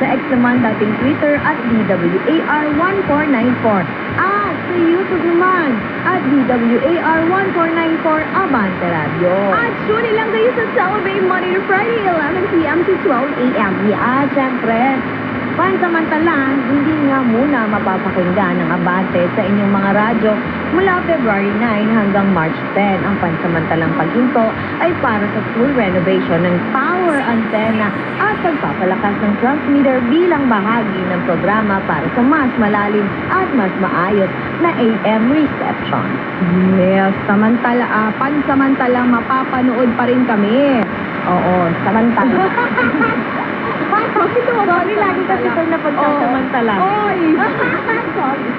Sa X naman, dating Twitter at DWAR1494. At sa YouTube naman, at DWAR1494 Abante Radio. At tune in lang kayo sa Celebrate Monday to Friday, 11 p.m. to 12 a.m. Yeah, syempre. Pansamantala, hindi nga muna mapapakinggan ang Abante sa inyong mga radyo mula February 9 hanggang March 10. Ang pansamantalang paghinto ay para sa full renovation ng power antenna at pagpapalakas ng transmitter bilang bahagi ng programa para sa mas malalim at mas maayos na AM reception. Yes, pansamantala mapapanood pa rin kami. Oo, samantala. Bakit mo? Sorry, lagi kasi ito na pagkasamantala. Oy! Sorry.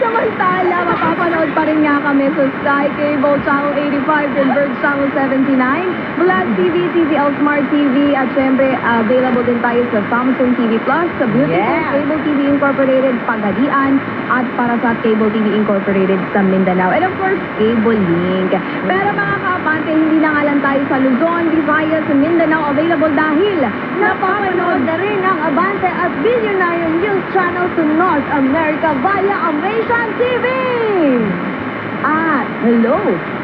Samantala, mapapanood pa rin nga kami sa Sky Cable Channel 85, Converge Channel 79, Black TV, TVL Smart TV, at syempre, available din tayo sa Samsung TV Plus, sa Beautiful Cable TV Incorporated, Paghadian, at Parasat Cable TV Incorporated sa Mindanao. And of course, Cable Link. Pero mga kaabante, hindi na nga lang tayo sa Luzon, Visayas, sa Mindanao available dahil napapanood na rin ang Abante at Billionaire News Channel to North America via Amazon TV! At hello,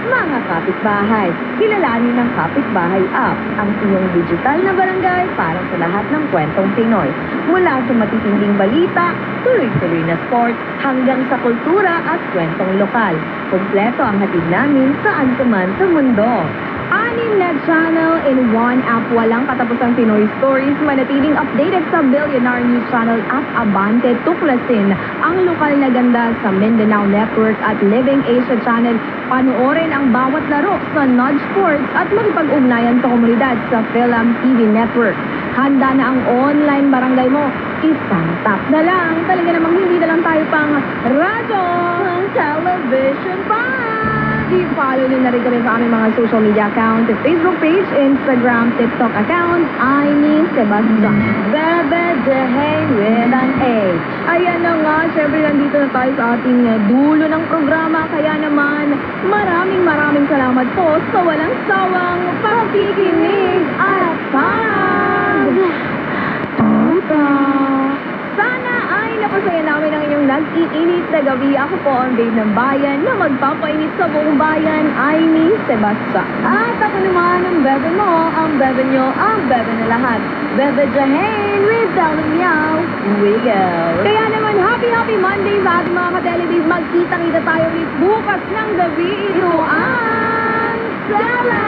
mga kapitbahay! Kilalanin ng Kapitbahay App, ang iyong digital na barangay para sa lahat ng kwentong Pinoy. Mula sa matitinding balita, tuloy-tuloy na sports, hanggang sa kultura at kwentong lokal. Kompleto ang hatid namin saan ka man sa mundo. 6 na channel in one app, walang katapusang Pinoy stories, manatiling updated sa Billionaire News Channel at Abante, tuklasin ang lokal na ganda sa Mindanao Network at Living Asia Channel. Panoorin ang bawat laro sa Nudge Sports at makipag-ugnayan sa komunidad sa Film TV Network. Handa na ang online barangay mo, isang tap na lang. Talaga namang hindi na lang tayo pang radyo ng television pa. I-follow nyo na rin kami sa aming mga social media account, Facebook page, Instagram, TikTok account, Aini Sebastian. Bebe Dehay with an A. Ayan na nga, syempre nandito na tayo sa ating dulo ng programa. Kaya naman, maraming salamat po sa walang sawang pakikinig at sana ay napasaya namin ang inyong nag-iinit na gabi. Ako po ang babe ng bayan na magpapainit sa buong bayan, Aini Sebastian. At ako naman ang bebe mo, ang bebe nyo, ang bebe na lahat. Bebe Jahen with Meow. We go. Kaya naman, happy Monday sa ating mga ka-telebis. Magkita-kita tayo ulit bukas ng gabi. Ito ang Celebrate!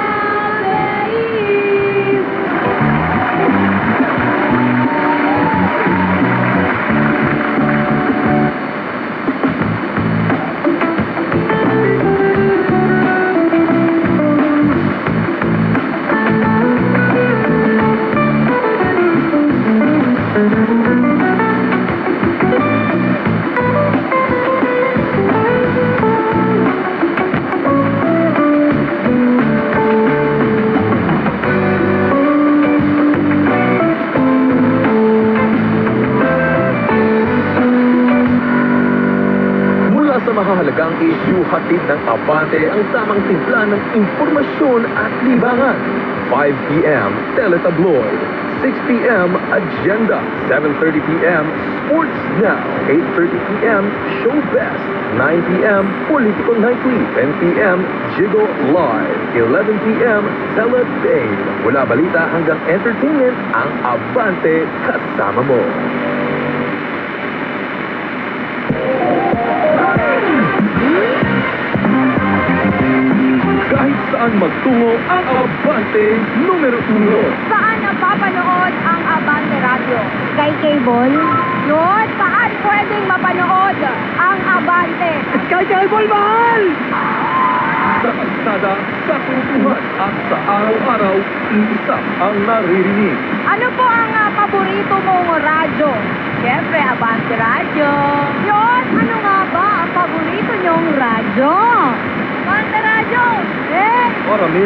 Mahalagang issue, hatid ng Abante ang tamang timpla ng impormasyon at libangan. 5 p.m. Teletabloid, 6 p.m. Agenda, 7:30 p.m. Sports Now, 8:30 p.m. Show Best, 9 p.m. Political Nightly, 10 p.m. Jigo Live, 11 p.m. Telebabe. Mula balita hanggang entertainment, ang Abante kasama mo. Kahit saan magtungo ang Abante numero 1. Saan napapanood ang Abante Radio? Sky Cable? Yun, saan pwedeng mapanood ang Abante? Sky Cable, mahal! Sa kalsada, sa kwentuhan at sa araw-araw, isa ang naririnig. Ano po ang paborito mong radyo? Siyempre, Abante Radio. Yun, ano nga ba ang paborito nyong radyo? Abante Radio! Eh! Parami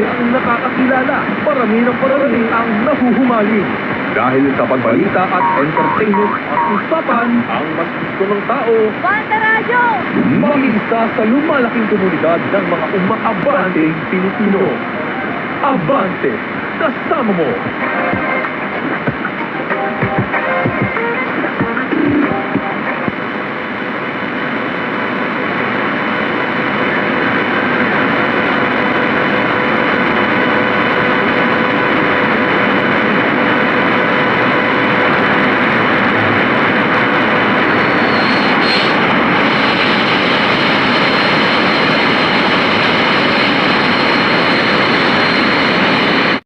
ang nakakakilala. Parami ang nahuhumaling. Dahil sa pagbalita at entertainment at usapan, ang mas gusto ng tao, Abante Radio! mag-isa sa lumalaking komunidad ng mga umaabanteng Pilipino. Abante, kasama mo!